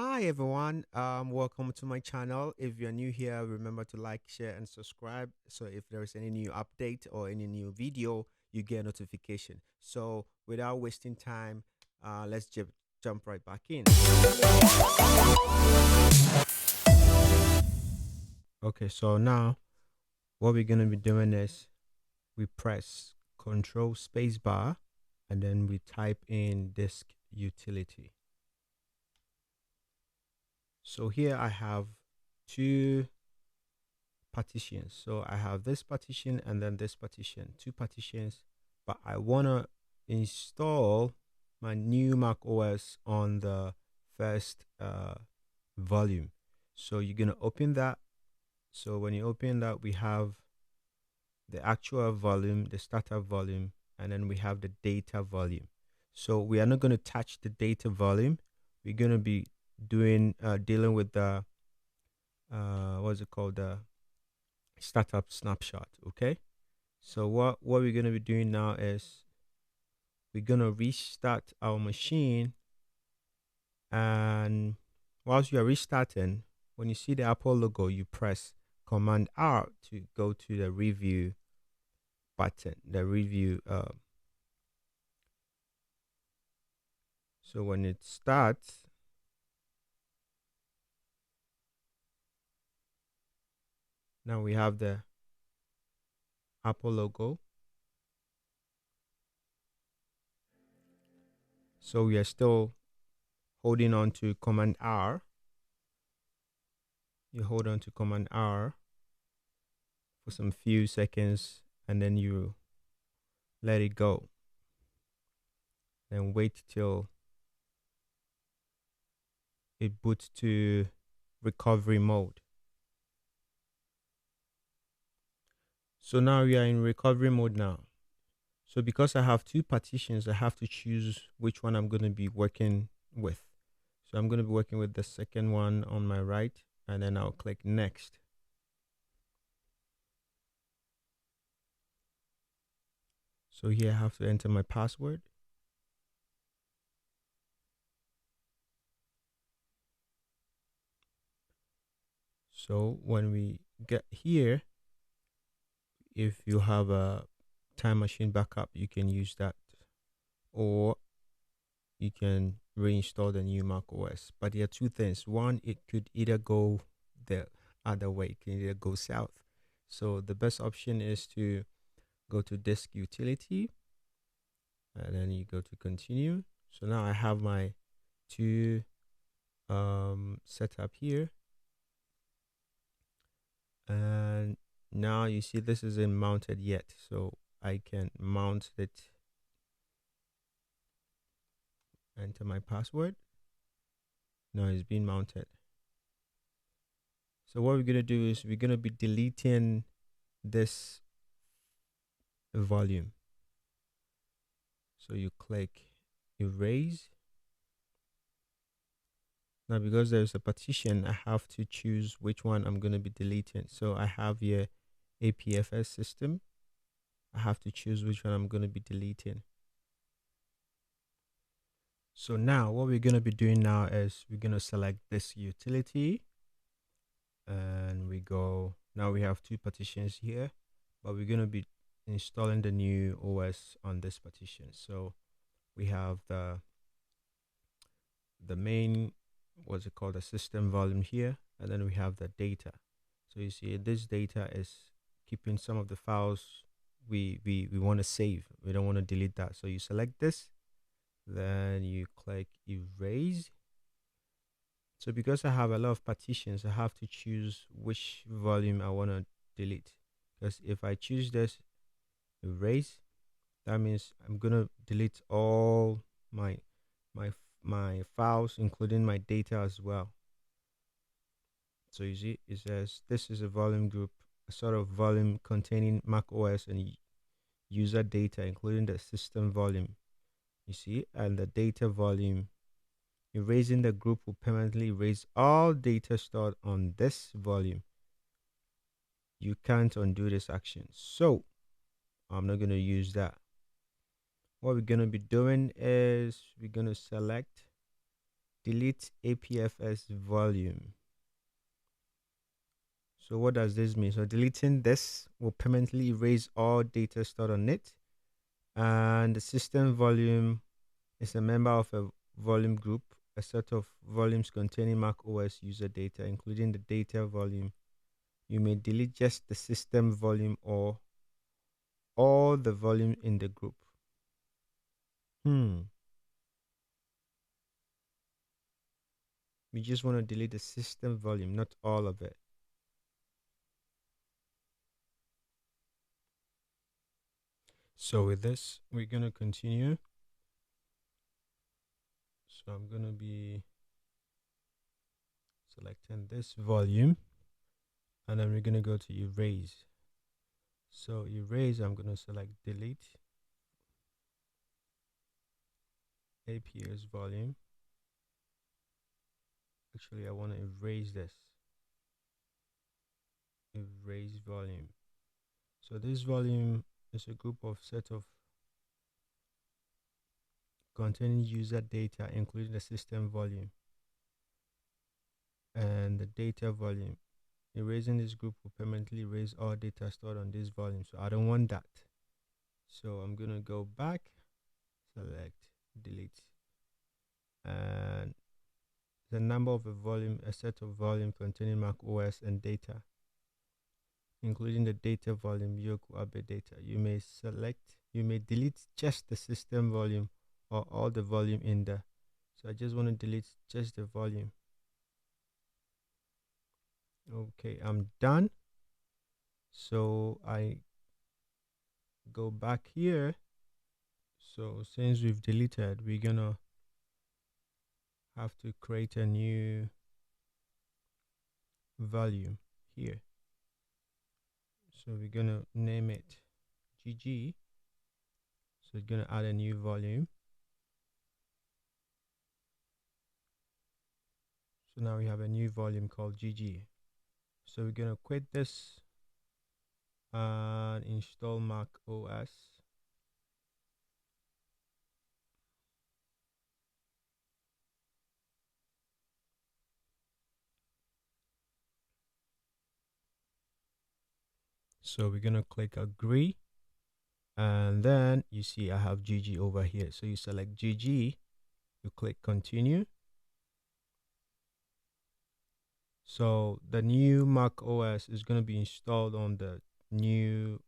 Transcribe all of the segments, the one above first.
Hi everyone, welcome to my channel. If you're new here, remember to like, share, and subscribe. So if there is any new update or any new video, you get a notification. So without wasting time, let's jump right back in. Okay, so now what we're gonna be doing is we press Control Spacebar, and then we type in disk utility. So here I have two partitions. So I have this partition and then this partition, two partitions, but I want to install my new Mac OS on the first volume. So you're going to open that. So when you open that, we have the actual volume, the startup volume, and then we have the data volume. So we are not going to touch the data volume. We're going to be doing dealing with the what's it called, the startup snapshot. Okay, so what we're going to be doing now is we're going to restart our machine, and whilst you are restarting, when you see the Apple logo, you press Command R to go to the review button, the review so when it starts, now we have the Apple logo. So we are still holding on to Command R. You hold on to Command R for some few seconds, and then you let it go. Then wait till it boots to recovery mode. So now we are in recovery mode now. So because I have two partitions, I have to choose which one I'm going to be working with. So I'm going to be working with the second one on my right, and then I'll click next. So here I have to enter my password. So when we get here, if you have a time machine backup, you can use that, or you can reinstall the new Mac OS. But there are two things. One, it could either go the other way, it can either go south. So the best option is to go to disk utility, and then you go to continue. So now I have my two set up here, and now you see this isn't mounted yet, so I can mount it. Enter my password. Now it's being mounted. So what we're going to do is we're going to be deleting this volume. So you click erase. Now because there's a partition, I have to choose which one I'm going to be deleting. So I have here APFS system. I have to choose which one I'm going to be deleting. So now what we're going to be doing now is we're going to select this utility, and we go, now we have two partitions here, but we're going to be installing the new OS on this partition. So we have the main, what's it called, the system volume here, and then we have the data. So you see this data is keeping some of the files we want to save. We don't want to delete that. So you select this, then you click erase. So because I have a lot of partitions, I have to choose which volume I want to delete. Because if I choose this erase, that means I'm gonna delete all my files, including my data as well. So you see, it says this is a volume group, a sort of volume containing Mac OS and user data, including the system volume. You see, and the data volume. Erasing the group will permanently erase all data stored on this volume. You can't undo this action, so I'm not going to use that. What we're going to be doing is we're going to select delete APFS volume. So what does this mean? So deleting this will permanently erase all data stored on it. And the system volume is a member of a volume group, a set of volumes containing macOS user data, including the data volume. You may delete just the system volume or all the volume in the group. We just want to delete the system volume, not all of it. So with this, we're going to continue. So I'm going to be selecting this volume, and then we're going to go to erase. So erase, I'm going to select delete APS volume. Actually, I want to erase this. Erase volume. So this volume is a group of set of containing user data, including the system volume and the data volume. Erasing this group will permanently erase all data stored on this volume. So I don't want that. So I'm going to go back, select delete, and the number of a volume, a set of volume containing macOS and data, including the data volume, Yoku Abe data. You may delete just the system volume or all the volume in there. So I just want to delete just the volume. Okay, I'm done. So I go back here. So since we've deleted, we're gonna have to create a new volume here. So we're gonna name it GG. So we're gonna add a new volume. So now we have a new volume called GG. So we're gonna quit this and install macOS. So we're gonna click agree, and then you see I have GG over here. So you select GG, you click continue. So the new Mac OS is going to be installed on the new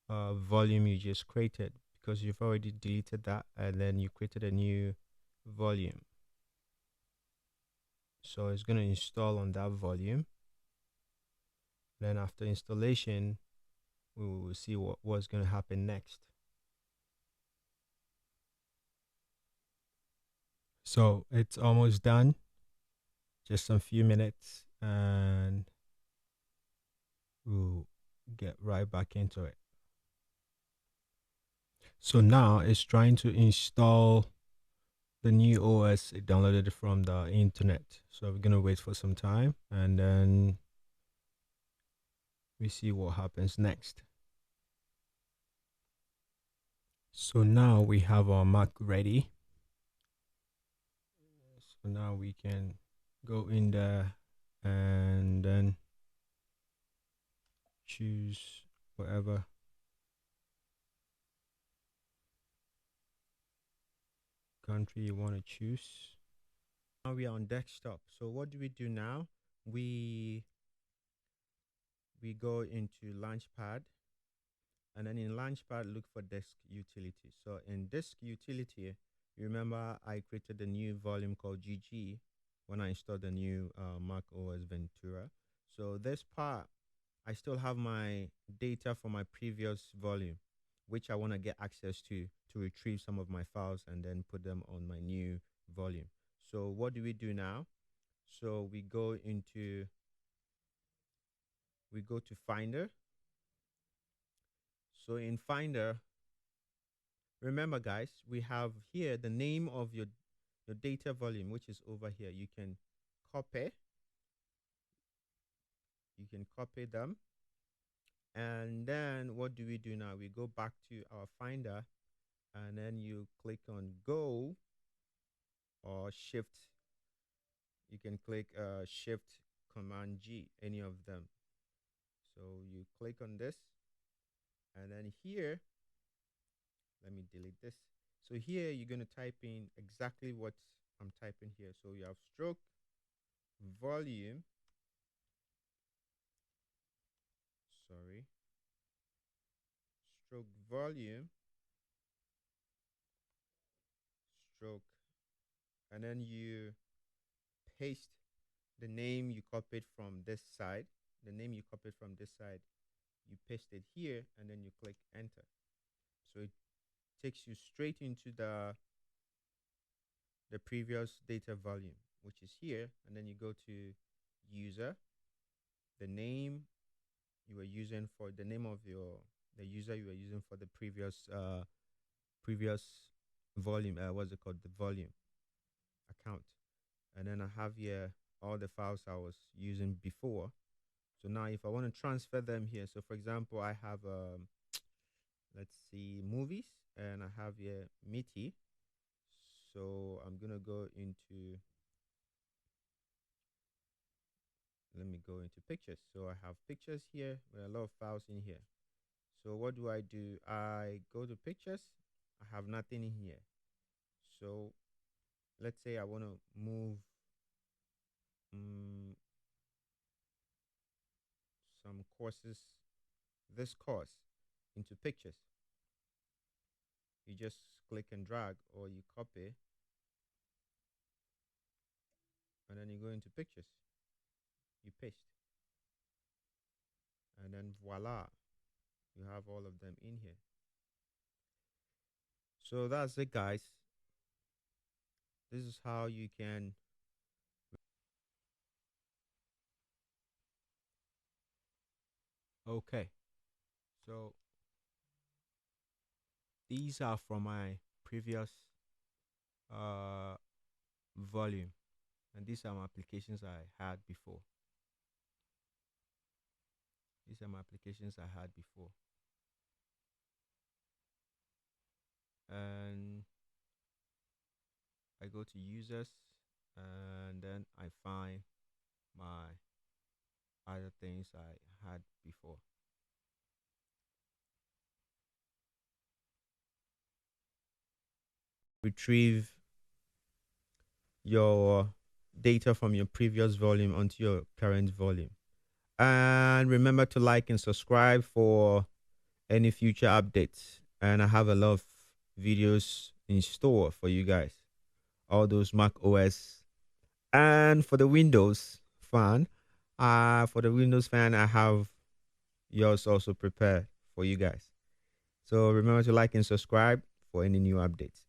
volume you just created, because you've already deleted that and then you created a new volume. So it's going to install on that volume. Then after installation, we will see what's going to happen next. So it's almost done. Just some few minutes and we'll get right back into it. So now it's trying to install the new OS. It downloaded it from the internet. So we're gonna wait for some time and then we see what happens next. So now we have our Mac ready. So now we can go in there and then choose whatever country you want to choose. Now we are on desktop. So what do we do now? We go into Launchpad, and then in Launchpad look for disk utility. So in disk utility, remember I created a new volume called GG when I installed the new Mac OS Ventura. So this part, I still have my data from my previous volume, which I want to get access to retrieve some of my files and then put them on my new volume. So what do we do now? So we go to Finder. So in Finder, remember guys, we have here the name of your data volume, which is over here. You can copy them, and then what do we do now? We go back to our Finder, and then you click on Go or Shift you can click Shift Command G, any of them. So you click on this, and then here, let me delete this. So here you're going to type in exactly what I'm typing here. So you have stroke volume, stroke volume, stroke, and then you paste the name you copied from this side. The name you copied from this side, you paste it here, and then you click enter. So it takes you straight into the previous data volume, which is here, and then you go to user, the name you were using for the name of the user you were using for the previous volume, what's it called, the volume account. And then I have here all the files I was using before. So now if I want to transfer them here, so for example, I have let's see, movies, and I have here MIDI. So I'm gonna go into, let me go into pictures. So I have pictures here with a lot of files in here. So what do? I go to pictures, I have nothing in here. So let's say I want to move some courses, this course, into pictures. You just click and drag, or you copy, and then you go into pictures, you paste, and then voila, you have all of them in here. So that's it, guys. This is how you can okay. So these are from my previous volume, and these are my applications I had before. These are my applications I had before. And I go to users, and then I find my other things I had before. Retrieve your data from your previous volume onto your current volume. And remember to like and subscribe for any future updates. And I have a lot of videos in store for you guys. All those Mac OS. And for the Windows fan, I have yours also prepared for you guys. So remember to like and subscribe for any new updates.